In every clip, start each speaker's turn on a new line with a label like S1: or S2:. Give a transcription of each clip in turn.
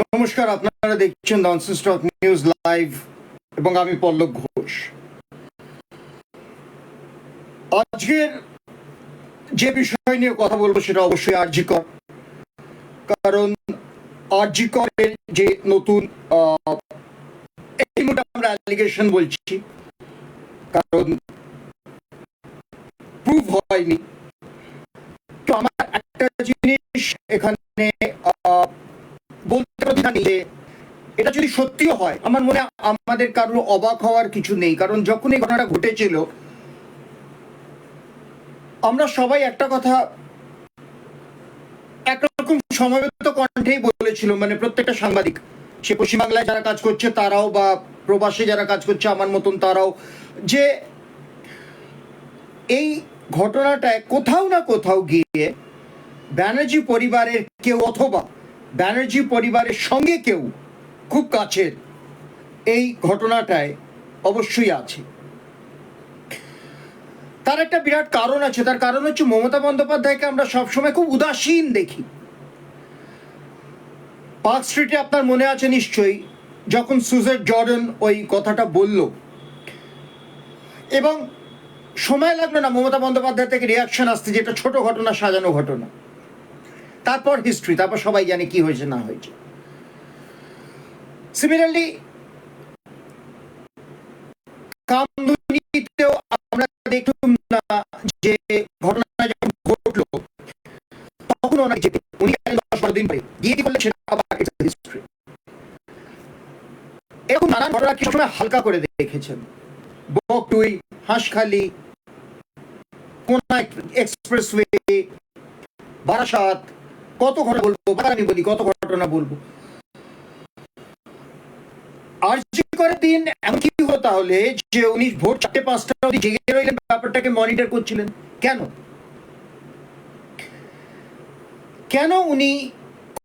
S1: নমস্কার, আপনারা দেখছেন ননসেন্স টক নিউজ লাইভ এবং আমি পল্লব ঘোষ। আজকের যে বিষয় নিয়ে কথা বলবো সেটা অবশ্যই আরজি কর। কারণ আরজি করের যে নতুন এই মুহূর্তে আমরা অ্যালিগেশন বলছি, কারণ প্রুভ হয়নি। তো আমার একটা জিনিস এখানে বলতে পারি যে এটা যদি সত্যিও হয়, আমার মনে হয় আমাদের কারোর অবাক হওয়ার কিছু নেই। কারণ যখন এই ঘটনাটা ঘটেছিল, আমরা সবাই একটা কথা একরকম সমবেত কণ্ঠেই বলেছিল, মানে প্রত্যেকটা সাংবাদিক, সে পশ্চিমবাংলায় যারা কাজ করছে তারাও বা প্রবাসে যারা কাজ করছে আমার মতন তারাও, যে এই ঘটনাটায় কোথাও না কোথাও গিয়ে ব্যানার্জি পরিবারের কেউ অথবা ব্যানার্জি পরিবারের সঙ্গে কেউ খুব কাছের এই ঘটনাটায় অবশ্যই আছে। তার একটা বিরাট কারণ আছে। তার কারণ হচ্ছে মমতা বন্দ্যোপাধ্যায়কে আমরা সবসময় খুব উদাসীন দেখি। পার্ক স্ট্রিটে আপনার মনে আছে নিশ্চয়ই, যখন সুজেট জর্ডন ওই কথাটা বলল এবং সময় লাগলো না মমতা বন্দ্যোপাধ্যায় থেকে রিয়াকশন আসতে, যে এটা ছোট ঘটনা, সাজানো ঘটনা। তারপর হিস্ট্রি, তারপর সবাই জানে কি হয়েছে না হয়েছে। সিমিলারলি কামদুনিতেও আমরা দেখলাম না যে ঘটনা যখন ঘটলো তখন ওনাকে যেতে উনি 10-12 দিন পরে গিয়ে কি করলেন সেটা আবার হিস্ট্রি। এরকম নানান ঘটনা কি সময় হালকা করে দেখেছেন। বকটুই, হাঁসখালি, কোনা এক্সপ্রেসওয়ে, বারাসাত, কত ঘটনা বলবো, আমি বলি কত ঘটনা বলবো। আরজি করের দিন এমন কি হলো তাহলে যে উনি ভোর 4-5টা অবধি জেগে রইলেন, ব্যাপারটাকে মনিটর করছিলেন? কেন কেন উনি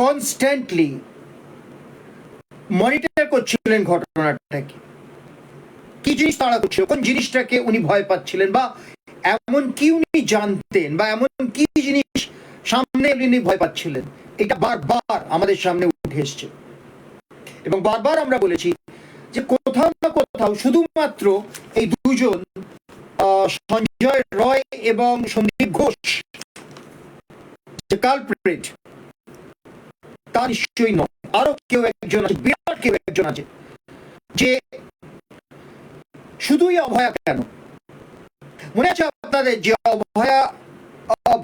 S1: কনস্ট্যান্টলি মনিটর করছিলেন ঘটনাটাকে? কি জিনিস তাড়া করছিল, কোন জিনিসটাকে উনি ভয় পাচ্ছিলেন, বা এমন কি উনি জানতেন, বা এমন কি জিনিস সামনে উনি ভয় পাচ্ছিলেন? এটা বারবার আমাদের সামনে উঠে এসছে এবং বারবার আমরা বলেছি যে কোথাও না কোথাও শুধুমাত্র এই দুজন সঞ্জয় রয় এবং সন্দীপ ঘোষ যে কালপ্রিট, তা নিশ্চয়ই নয়। আরো কেউ একজন আছে, বিরাট কেউ একজন আছে। যে শুধুই অভয়া কেন? মনে আছে আপনাদের যে অভয়া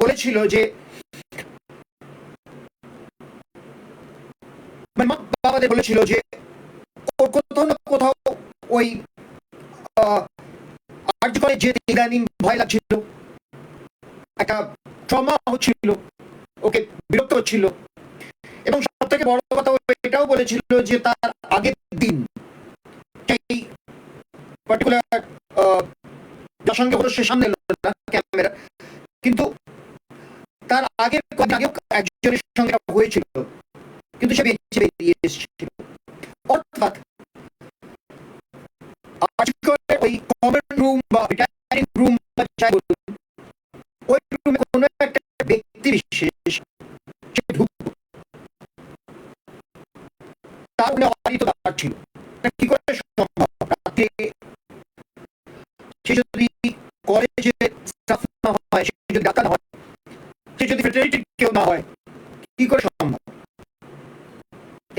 S1: বলেছিল যে বাবাদের বলেছিল যে ওর কোথাও না কোথাও ওই আরজি করে যে ইদানিং ভয় লাগছিল, একটা ট্রমা হচ্ছিল, ওকে বিরক্ত হচ্ছিল। এবং সব থেকে বড় কথা এটাও বলেছিল যে তার আগের দিন সেই পার্টিকুলার যার সঙ্গে হলো সে সামনে এলো না ক্যামেরা, কিন্তু তার আগের আগেও একজনের সঙ্গে হয়েছিল, কিন্তু সে বেঁচে বেরিয়ে এসেছিল। অর্থাৎ ওই কমন রুম বা রিটায়ারিং রুম বা যাই বলুন, ওই রুমে কোনো একটা ব্যক্তি বিশেষ সে ঢুকতো, তার উনি অবারিত ব্যাপার ছিল। কি করে সম্ভব? রাত্রে সে যদি কলেজে স্টাফ না হয়, সে যদি ডাক্তার না হয়, সে যদি ফ্রেটার্নিটি কেউ না হয়, কি করে সম্ভব?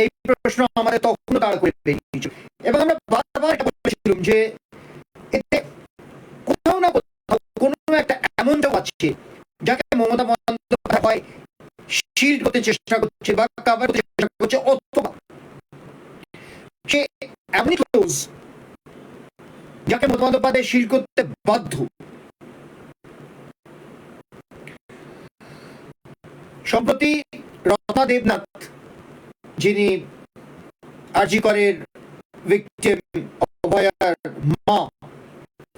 S1: এই প্রশ্ন আমাদের তখনও তাড়া করে বেরিয়েছিল এবং আমরা বারবার এটা বলেছিলাম যে এতে কোথাও না কোথাও কোনো একটা এমন কেউ আছে যাকে মমতা বন্দ্যোপাধ্যায় শিল্ড করতে চেষ্টা করছে বা কাভার করতে চেষ্টা করছে, অথবা সে এমনই ক্লোজ যাকে মমতা বন্দ্যোপাধ্যায় শিল্ড করতে বাধ্য। সম্প্রতি রত্না দেবনাথ, যিনি আরজি করের ভিকটিম অভয়ার মা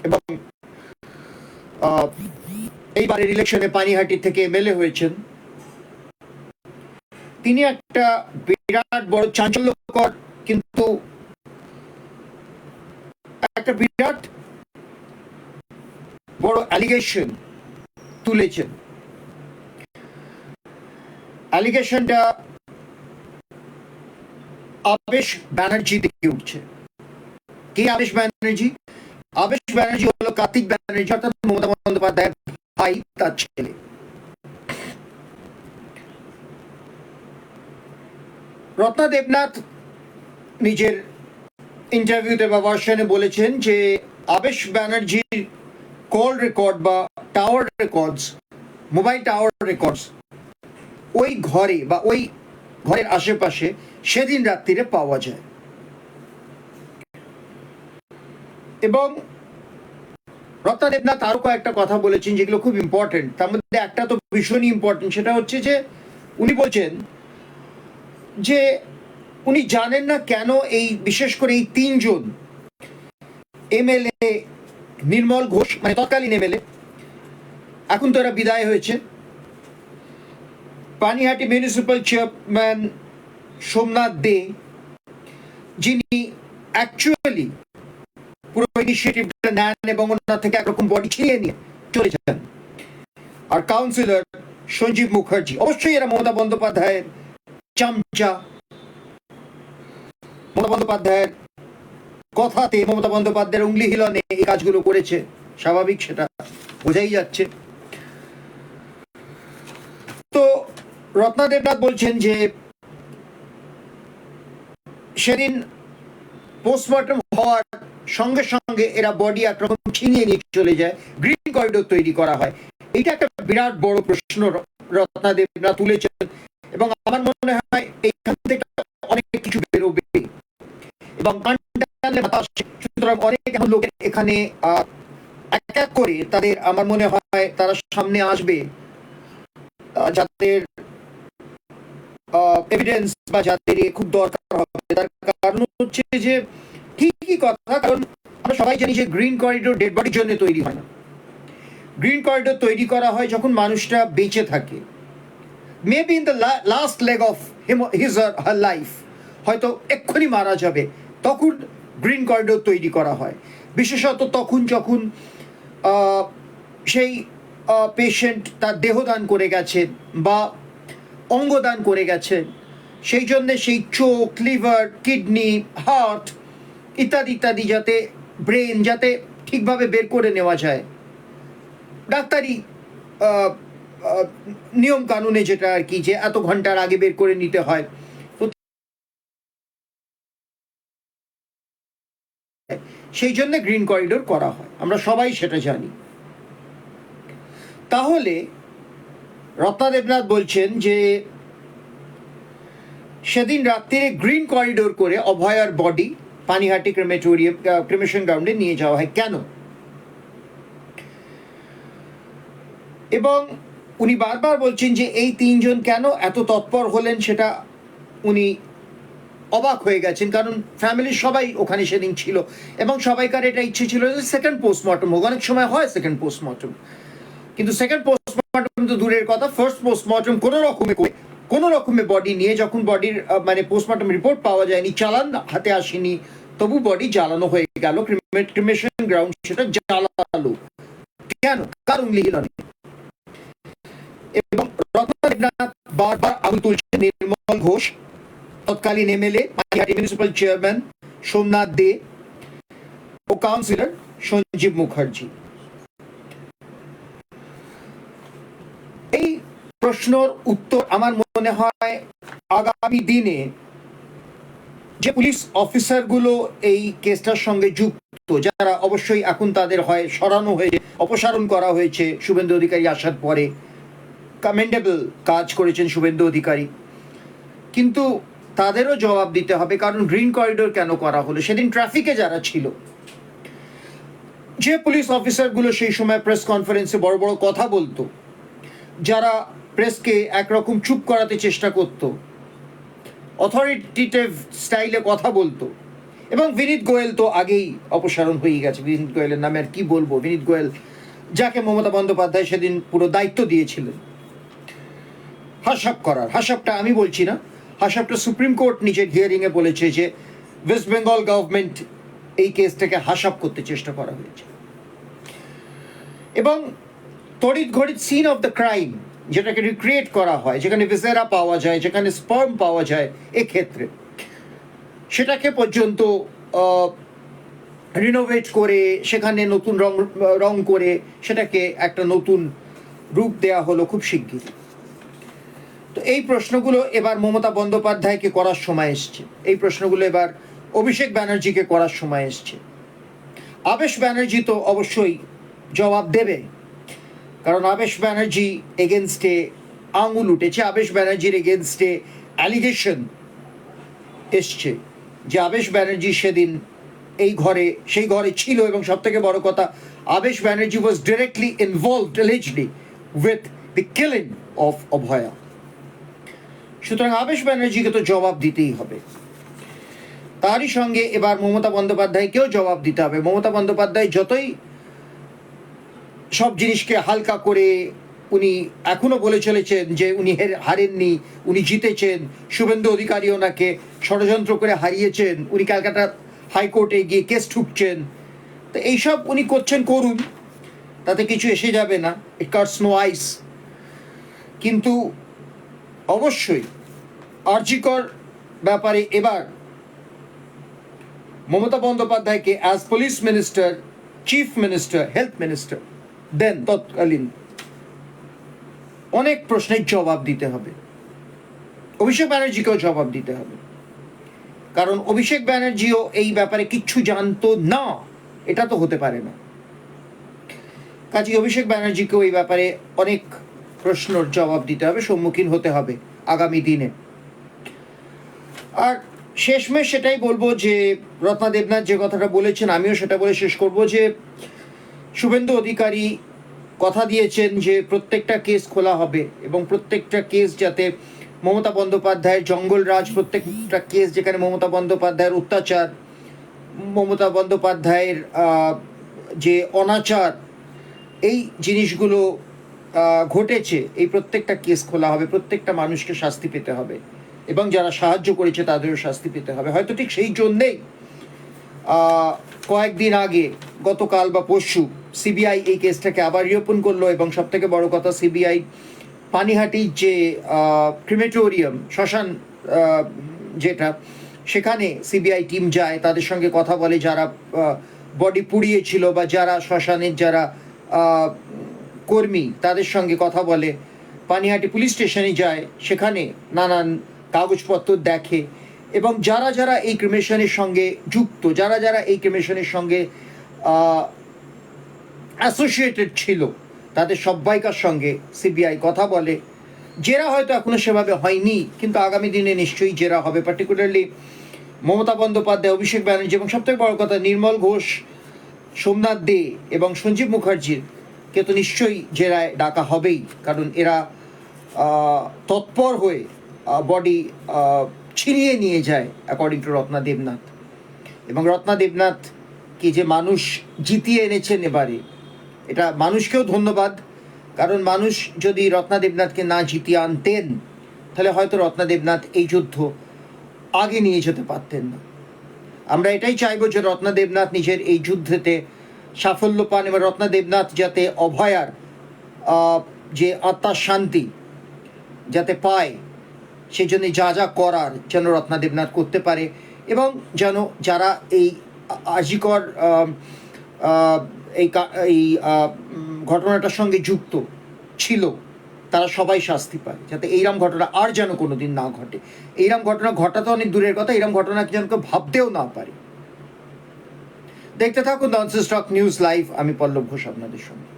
S1: এবং এইবারের ইলেকশনে পানিহাটি থেকে এমএলএ হয়েছেন, তিনি একটা বিরাট বড় চাঞ্চল্যকর কিন্তু একটা বিরাট বড় অ্যালিগেশন তুলেছেন। অ্যালিগেশনটা আবেশ ব্যানার্জি থেকে উঠছে। কে আবেশ ব্যানার্জি? আবেশ ব্যানার্জি হলো কার্তিক ব্যানার্জি অর্থাৎ মমতা বন্দ্যোপাধ্যায়ের ভাই, তার ছেলে। রত্না দেবনাথ নিজের ইন্টারভিউতে বা ভার্সনে বলেছেন যে আবেশ ব্যানার্জির কল রেকর্ড বা tower records, mobile tower records ওই ঘরে বা ওই ঘরের আশেপাশে সেদিন রাত্রিরে পাওয়া যায়। এবং রত্না দেবনাথ আরো কয়েকটা কথা বলেছেন যেগুলো খুব ইম্পর্টেন্ট। তার মধ্যে একটা তো ভীষণই ইম্পর্টেন্ট, সেটা হচ্ছে যে উনি বলছেন যে উনি জানেন না কেন এই বিশেষ করে এই তিনজন এমএলএ, নির্মল ঘোষ মানে তৎকালীন এমএলএ, এখন তো এরা বিদায় হয়েছে, পানিহাটি মিউনিসিপ্যাল চেয়ারম্যান সোমনাথ দে, যিনি অ্যাকচুয়ালি পুরো ইনিশিয়েটিভটা নেন এবং ওনার থেকে একরকম বডি ছিনিয়ে নিয়ে চলে যান, আর কাউন্সিলর সঞ্জীব মুখার্জি, অবশ্যই এরা মমতা বন্দ্যোপাধ্যায়ের চামচা, মমতা বন্দ্যোপাধ্যায়ের কথাতে, মমতা বন্দ্যোপাধ্যায়ের উংলি হিলনে এই কাজগুলো করেছে, স্বাভাবিক, সেটা বোঝাই যাচ্ছে। তো রত্না দেবনাথ বলছেন যে সেদিন পোস্টমর্টম হওয়ার সঙ্গে সঙ্গে এরা বডি একরকম ছিনিয়ে নিয়ে চলে যায়, গ্রিন করিডোর তৈরি করা হয়। এটা একটা বিরাট বড় প্রশ্ন রত্না দেবনাথ তুলেছেন এবং আমার মনে হয় এইখান থেকে অনেক কিছু বেরোবে এবং সুতরাং অনেক এখন লোকের এখানে এক এক করে তাদের, আমার মনে হয় তারা সামনে আসবে, যাদের এভিডেন্স বা যাদের খুব দরকার হবে। তার কারণ হচ্ছে যে ঠিকই কথা, কারণ আমরা সবাই জানি যে গ্রিন করিডোর ডেড বডির জন্য তৈরি হয় না। গ্রিন করিডোর তৈরি করা হয় যখন মানুষটা বেঁচে থাকে, maybe in the last leg of his or her life, হয়তো এক্ষুনি মারা যাবে, তখন গ্রিন করিডোর তৈরি করা হয়। বিশেষত তখন যখন সেই পেশেন্ট তার দেহদান করে গেছেন বা অঙ্গদান করে গেছেন, সেই জন্যে সেই চোখ, লিভার, কিডনি, হার্ট ইত্যাদি ইত্যাদি, যাতে ব্রেন যাতে ঠিকভাবে বের করে নেওয়া যায়, ডাক্তারি নিয়ম কানুনে যেটা আর কি, যে এত ঘন্টার আগে বের করে নিতে হয়, সেই জন্য গ্রিন করিডোর করা হয়, আমরা সবাই সেটা জানি। তাহলে রত্না দেবনাথ বলছেন যে সেদিন রাত্রিরে গ্রিন করিডোর করে অভয়ার বডি পানিহাটি ক্রিমেশন গ্রাউন্ডে নিয়ে যাওয়া হয় কেন? এবং উনি বারবার বলছেন যে এই তিনজন কেন এত তৎপর হলেন, সেটা উনি অবাক হয়ে গেছেন, কারণ ফ্যামিলির সবাই ওখানে সেদিন ছিল এবং সবাইকার এটা ইচ্ছে ছিল যে সেকেন্ড পোস্টমর্টম হোক। অনেক সময় হয় সেকেন্ড পোস্টমর্টম, কিন্তু সেকেন্ড পোস্টমর্টম তো দূরের কথা, ফার্স্ট পোস্টমর্টম কোনো রকমে বডি নিয়ে, যখন বডির মানে পোস্টমর্টম রিপোর্ট পাওয়া যায়নি, চালান হাতে আসেনি, তবু বডি জ্বালানো হয়ে গেল, ক্রিমেশন গ্রাউন্ড সেটা জ্বালালো কেন? কারণ লিহিলনে। এবং রত্না দেবনাথ বারবার আঙুল তুলছেন নির্মল ঘোষ, তৎকালীন MLA, Panihati municipal chairman Somnath De ও কাউন্সিলর সঞ্জীব মুখার্জি। এই প্রশ্নের উত্তর আমার মনে হয় আগামী দিনে যে পুলিশ অফিসারগুলো এই কেসটার সঙ্গে যুক্ত, যারা অবশ্যই এখন তাদের হয় সরানো হয়েছে, অপসারণ করা হয়েছে শুভেন্দু অধিকারী আসার পরে, কমেন্ডেবল কাজ করেছেন শুভেন্দু অধিকারী, কিন্তু তাদেরও জবাব দিতে হবে, কারণ গ্রিন করিডোর কেন করা হলো? সেদিন ট্রাফিকে যারা ছিল, যে পুলিশ অফিসারগুলো সেই সময় প্রেস কনফারেন্সে বড় বড় কথা বলতো, যারা প্রেসকে একরকম চুপ করাতে চেষ্টা করত, অথরিটেটিভ স্টাইলে কথা বলতো, এবং বিনীত গোয়েল তো আগেই অপসারণ হয়ে গেছে, বিনীত গোয়েলের নামে আর কি বলবো, বিনীত গোয়েল যাকে মমতা বন্দ্যোপাধ্যায় সেদিন পুরো দায়িত্ব দিয়েছিলেন হাসাব করার, হাসাবটা আমি বলছি না, হাসাবটা সুপ্রিম কোর্ট নিজের হিয়ারিংয়ে বলেছে যে ওয়েস্ট বেঙ্গল গভর্নমেন্ট এই কেসটাকে হাসাব করতে চেষ্টা করা হয়েছে। এবং তড়িৎ ঘড়িৎ সিন অফ দ্য ক্রাইম যেটাকে রিক্রিয়েট করা হয়, যেখানে ভিসেরা পাওয়া যায়, যেখানে স্পার্ম পাওয়া যায়, এক্ষেত্রে সেটাকে পর্যন্ত রিনোভেট করে সেখানে নতুন রং করে সেটাকে একটা নতুন রূপ দেয়া হলো খুব শিগগিরই। তো এই প্রশ্নগুলো এবার মমতা বন্দ্যোপাধ্যায়কে করার সময় এসছে, এই প্রশ্নগুলো এবার অভিষেক ব্যানার্জিকে করার সময় এসছে। আবেশ ব্যানার্জি তো অবশ্যই জবাব দেবে, কারণ আবেশ ব্যানার্জি এগেনস্টে আঙুল উঠেছে, আবেশ ব্যানার্জির এগেনস্টে অ্যালিগেশন এসছে যে আবেশ ব্যানার্জি সেদিন সেই ঘরে ছিল, এবং সব থেকে বড় কথা Abesh Banerjee was directly involved allegedly with the killing of Abhaya. সুতরাং আবেশ ব্যানার্জিকে তো জবাব দিতেই হবে। তারই সঙ্গে এবার মমতা বন্দ্যোপাধ্যায়কেও জবাব দিতে হবে। মমতা বন্দ্যোপাধ্যায় যতই সব জিনিসকে হালকা করে উনি এখনো বলে চলেছেন যে উনি হারেননি, উনি জিতেছেন, শুভেন্দু অধিকারী ওনাকে ষড়যন্ত্র করে হারিয়েছেন, উনি ক্যালকাটা হাইকোর্টে গিয়ে কেস ঠুকছেন, তো এইসব উনি করছেন, করুন, তাতে কিছু এসে যাবে না, ইট কাটস নো আইস। কিন্তু অবশ্যই আরজিকর ব্যাপারে এবার মমতা বন্দ্যোপাধ্যায়কে as police minister, chief minister, health minister then তৎকালীন অনেক প্রশ্নের জবাব দিতে হবে। অভিষেক ব্যানার্জিকেও জবাব দিতে হবে, কারণ অভিষেক ব্যানার্জিও এই ব্যাপারে কিচ্ছু জানতো না, এটা তো হতে পারে না। কাজে অভিষেক ব্যানার্জিকেও এই ব্যাপারে অনেক প্রশ্নের জবাব দিতে হবে, সম্মুখীন হতে হবে আগামী দিনে। আর শেষমেশ সেটাই বলবো যে রত্না দেবনাথ যে কথাটা বলেছেন, আমিও সেটা বলে শেষ করব যে শুভেন্দু অধিকারী কথা দিয়েছেন যে প্রত্যেকটা কেস খোলা হবে এবং প্রত্যেকটা কেস যাতে মমতা বন্দ্যোপাধ্যায়ের জঙ্গলরাজ, প্রত্যেকটা কেস যেখানে মমতা বন্দ্যোপাধ্যায়ের অত্যাচার, মমতা বন্দ্যোপাধ্যায়ের যে অনাচার, এই জিনিসগুলো ঘটেছে, এই প্রত্যেকটা কেস খোলা হবে, প্রত্যেকটা মানুষকে শাস্তি পেতে হবে এবং যারা সাহায্য করেছে তাদেরও শাস্তি পেতে হবে। হয়তো ঠিক সেই জন্যেই কয়েকদিন আগে, গতকাল বা পরশু, সিবিআই এই কেসটাকে আবার রিওপেন করলো এবং সব থেকে বড় কথা সিবিআই পানিহাটির যে ক্রিমেটোরিয়াম, শ্মশান যেটা, সেখানে সিবিআই টিম যায়, তাদের সঙ্গে কথা বলে, যারা বডি পুড়িয়েছিল বা যারা শ্মশানের যারা কর্মী তাদের সঙ্গে কথা বলে, পানিহাটি পুলিশ স্টেশনে যায়, সেখানে নানান কাগজপত্র দেখে এবং যারা যারা এই ক্রিমেশনের সঙ্গে যুক্ত, যারা যারা এই ক্রিমেশনের সঙ্গে অ্যাসোসিয়েটেড ছিল, তাদের সবাইকার সঙ্গে সিবিআই কথা বলে। জেরা হয়তো এখনো সেভাবে হয়নি, কিন্তু আগামী দিনে নিশ্চয়ই জেরা হবে, পার্টিকুলারলি মমতা বন্দ্যোপাধ্যায়, অভিষেক ব্যানার্জি এবং সবথেকে বড় কথা নির্মল ঘোষ, সোমনাথ দে এবং সঞ্জীব মুখার্জির কে তো নিশ্চয়ই জেরায় ডাকা হবেই, কারণ এরা তৎপর হয়ে বডি ছিনিয়ে নিয়ে যায় অ্যাকর্ডিং টু রত্না দেবনাথ। এবং রত্না দেবনাথ কি যে মানুষ জিতিয়ে এনেছেন এবারে, এটা মানুষকেও ধন্যবাদ, কারণ মানুষ যদি রত্না দেবনাথকে না জিতিয়ে আনতেন তাহলে হয়তো রত্না দেবনাথ এই যুদ্ধ আগে নিয়ে যেতে পারতেন না। আমরা এটাই চাইবো যে রত্না দেবনাথ নিজের এই যুদ্ধেতে সাফল্য পান এবং রত্না দেবনাথ যাতে অভয়ার যে আত্মার শান্তি যাতে পায়, সেই জন্য যা যা করার যেন রত্না দেবনাথ করতে পারে এবং যেন যারা এই আরজিকর এই ঘটনাটার সঙ্গে যুক্ত ছিল তারা সবাই শাস্তি পায়, যাতে এইরকম ঘটনা আর যেন কোনোদিন না ঘটে। এইরকম ঘটনা ঘটা তো অনেক দূরের কথা, এইরকম ঘটনা যেন কেউ ভাবতেও না পারে। দেখতে থাকুন the answer stock news live, আমি পল্লব ঘোষ আপনাদের সঙ্গে।